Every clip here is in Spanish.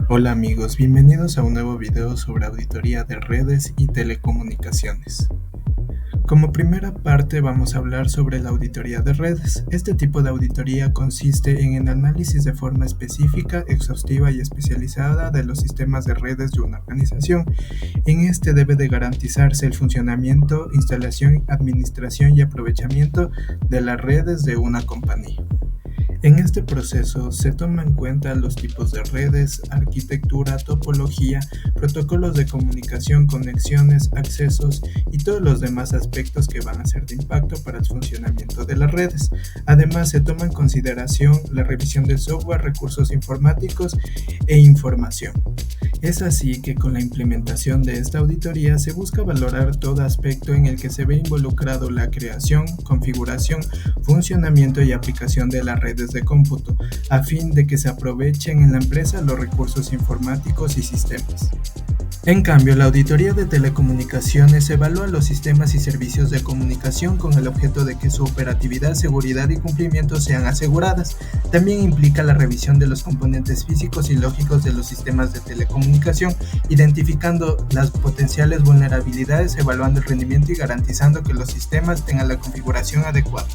Hola amigos, bienvenidos a un nuevo video sobre auditoría de redes y telecomunicaciones. Como primera parte vamos a hablar sobre la auditoría de redes. Este tipo de auditoría consiste en el análisis de forma específica, exhaustiva y especializada de los sistemas de redes de una organización. En este debe de garantizarse el funcionamiento, instalación, administración y aprovechamiento de las redes de una compañía. En este proceso se toman en cuenta los tipos de redes, arquitectura, topología, protocolos de comunicación, conexiones, accesos y todos los demás aspectos que van a ser de impacto para el funcionamiento de las redes. Además, se toma en consideración la revisión del software, recursos informáticos e información. Es así que con la implementación de esta auditoría se busca valorar todo aspecto en el que se ve involucrado la creación, configuración, funcionamiento y aplicación de las redes de cómputo, a fin de que se aprovechen en la empresa los recursos informáticos y sistemas. En cambio, la auditoría de telecomunicaciones evalúa los sistemas y servicios de comunicación con el objeto de que su operatividad, seguridad y cumplimiento sean aseguradas. También implica la revisión de los componentes físicos y lógicos de los sistemas de telecomunicación, identificando las potenciales vulnerabilidades, evaluando el rendimiento y garantizando que los sistemas tengan la configuración adecuada.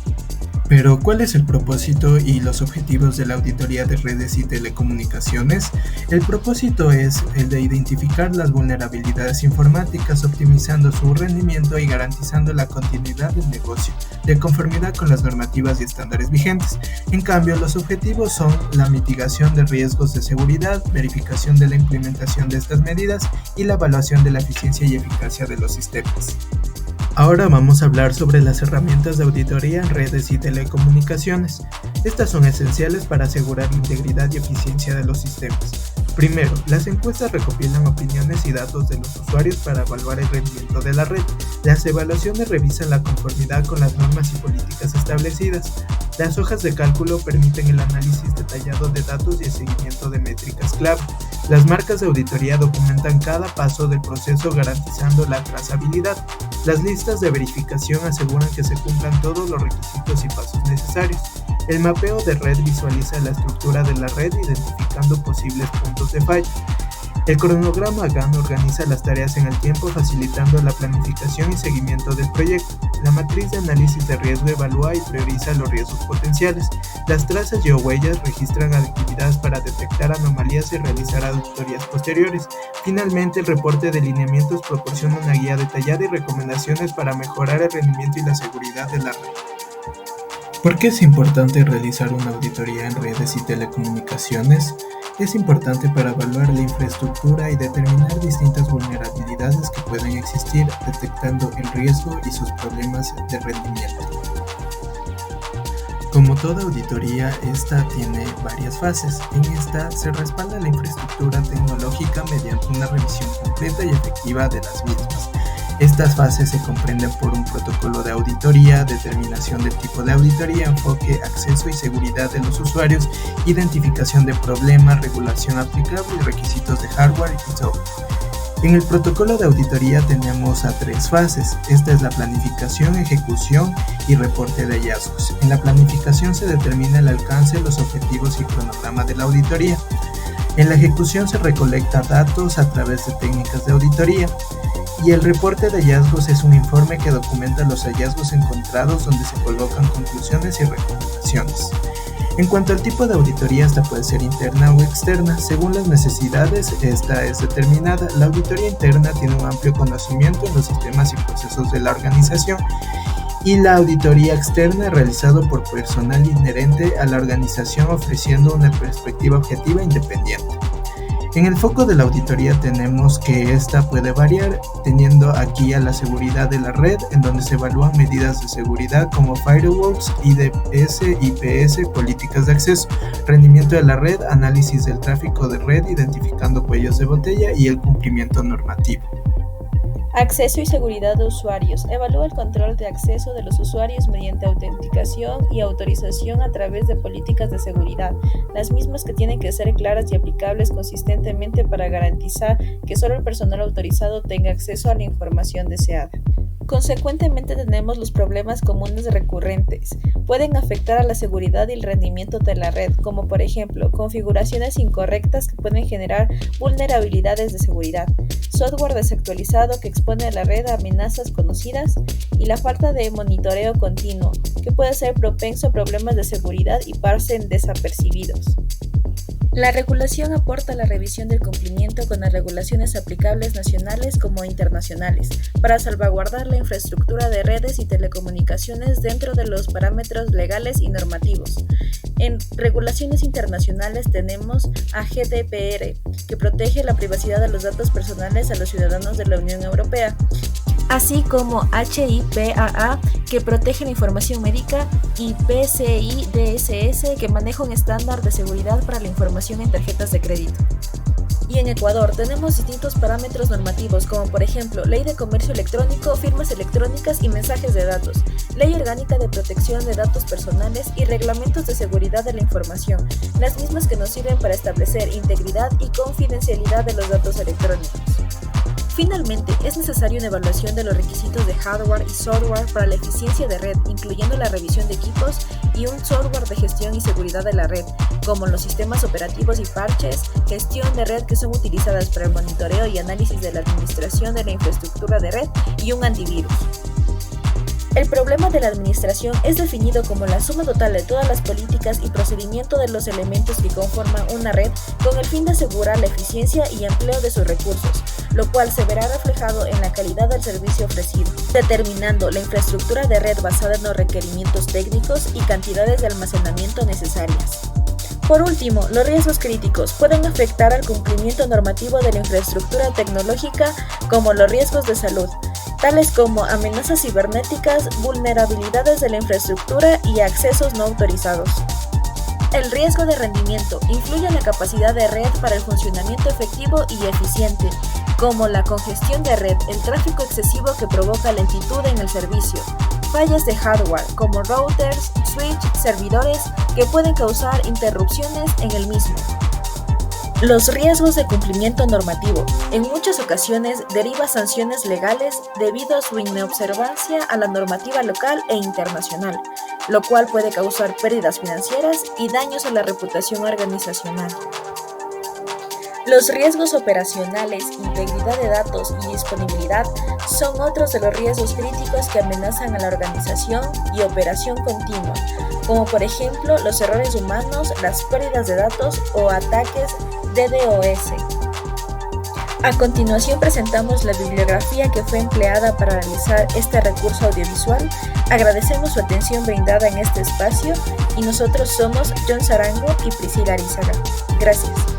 Pero, ¿cuál es el propósito y los objetivos de la auditoría de redes y telecomunicaciones? El propósito es el de identificar las vulnerabilidades informáticas, optimizando su rendimiento y garantizando la continuidad del negocio, de conformidad con las normativas y estándares vigentes. En cambio, los objetivos son la mitigación de riesgos de seguridad, verificación de la implementación de estas medidas y la evaluación de la eficiencia y eficacia de los sistemas. Ahora vamos a hablar sobre las herramientas de auditoría en redes y telecomunicaciones. Estas son esenciales para asegurar la integridad y eficiencia de los sistemas. Primero, las encuestas recopilan opiniones y datos de los usuarios para evaluar el rendimiento de la red. Las evaluaciones revisan la conformidad con las normas y políticas establecidas. Las hojas de cálculo permiten el análisis detallado de datos y el seguimiento de métricas clave. Las marcas de auditoría documentan cada paso del proceso garantizando la trazabilidad. Las listas de verificación aseguran que se cumplan todos los requisitos y pasos necesarios. El mapeo de red visualiza la estructura de la red identificando posibles puntos de falla. El cronograma Gantt organiza las tareas en el tiempo, facilitando la planificación y seguimiento del proyecto. La matriz de análisis de riesgo evalúa y prioriza los riesgos potenciales. Las trazas geohuellas registran actividades para detectar anomalías y realizar auditorías posteriores. Finalmente, el reporte de lineamientos proporciona una guía detallada y recomendaciones para mejorar el rendimiento y la seguridad de la red. ¿Por qué es importante realizar una auditoría en redes y telecomunicaciones? Es importante para evaluar la infraestructura y determinar distintas vulnerabilidades que pueden existir, detectando el riesgo y sus problemas de rendimiento. Como toda auditoría, esta tiene varias fases. En esta se respalda la infraestructura tecnológica mediante una revisión completa y efectiva de las mismas. Estas fases se comprenden por un protocolo de auditoría, determinación del tipo de auditoría, enfoque, acceso y seguridad de los usuarios, identificación de problemas, regulación aplicable y requisitos de hardware y software. En el protocolo de auditoría tenemos a tres fases. Esta es la planificación, ejecución y reporte de hallazgos. En la planificación se determina el alcance, los objetivos y cronograma de la auditoría. En la ejecución se recolecta datos a través de técnicas de auditoría. Y el reporte de hallazgos es un informe que documenta los hallazgos encontrados donde se colocan conclusiones y recomendaciones. En cuanto al tipo de auditoría, esta puede ser interna o externa. Según las necesidades, esta es determinada. La auditoría interna tiene un amplio conocimiento en los sistemas y procesos de la organización. Y la auditoría externa es realizada por personal inherente a la organización ofreciendo una perspectiva objetiva e independiente. En el foco de la auditoría tenemos que esta puede variar, teniendo aquí a la seguridad de la red, en donde se evalúan medidas de seguridad como firewalls, IDS, IPS, políticas de acceso, rendimiento de la red, análisis del tráfico de red, identificando cuellos de botella y el cumplimiento normativo. Acceso y seguridad de usuarios. Evalúa el control de acceso de los usuarios mediante autenticación y autorización a través de políticas de seguridad, las mismas que tienen que ser claras y aplicables consistentemente para garantizar que solo el personal autorizado tenga acceso a la información deseada. Consecuentemente tenemos los problemas comunes recurrentes. Pueden afectar a la seguridad y el rendimiento de la red, como por ejemplo, configuraciones incorrectas que pueden generar vulnerabilidades de seguridad, software desactualizado que expone a la red a amenazas conocidas y la falta de monitoreo continuo, que puede ser propenso a problemas de seguridad y pasen desapercibidos. La regulación aporta la revisión del cumplimiento con las regulaciones aplicables nacionales como internacionales, para salvaguardar la infraestructura de redes y telecomunicaciones dentro de los parámetros legales y normativos. En regulaciones internacionales tenemos a GDPR, que protege la privacidad de los datos personales a los ciudadanos de la Unión Europea, así como HIPAA, que protege la información médica, y PCI DSS, que maneja un estándar de seguridad para la información en tarjetas de crédito. Y en Ecuador tenemos distintos parámetros normativos, como por ejemplo Ley de Comercio Electrónico, Firmas Electrónicas y Mensajes de Datos, Ley Orgánica de Protección de Datos Personales y Reglamentos de Seguridad de la Información, las mismas que nos sirven para establecer integridad y confidencialidad de los datos electrónicos. Finalmente, es necesaria una evaluación de los requisitos de hardware y software para la eficiencia de red, incluyendo la revisión de equipos y un software de gestión y seguridad de la red, como los sistemas operativos y parches, gestión de red que son utilizadas para el monitoreo y análisis de la administración de la infraestructura de red y un antivirus. El problema de la administración es definido como la suma total de todas las políticas y procedimiento de los elementos que conforman una red con el fin de asegurar la eficiencia y empleo de sus recursos, lo cual se verá reflejado en la calidad del servicio ofrecido, determinando la infraestructura de red basada en los requerimientos técnicos y cantidades de almacenamiento necesarias. Por último, los riesgos críticos pueden afectar al cumplimiento normativo de la infraestructura tecnológica, como los riesgos de salud, tales como amenazas cibernéticas, vulnerabilidades de la infraestructura y accesos no autorizados. El riesgo de rendimiento influye en la capacidad de red para el funcionamiento efectivo y eficiente, como la congestión de red, el tráfico excesivo que provoca lentitud en el servicio, fallas de hardware, como routers, switch, servidores, que pueden causar interrupciones en el mismo. Los riesgos de cumplimiento normativo. En muchas ocasiones deriva sanciones legales debido a su inobservancia a la normativa local e internacional, lo cual puede causar pérdidas financieras y daños a la reputación organizacional. Los riesgos operacionales, integridad de datos y disponibilidad son otros de los riesgos críticos que amenazan a la organización y operación continua, como por ejemplo los errores humanos, las pérdidas de datos o ataques DDoS. A continuación presentamos la bibliografía que fue empleada para realizar este recurso audiovisual. Agradecemos su atención brindada en este espacio y nosotros somos John Sarango y Priscila Arizaga. Gracias.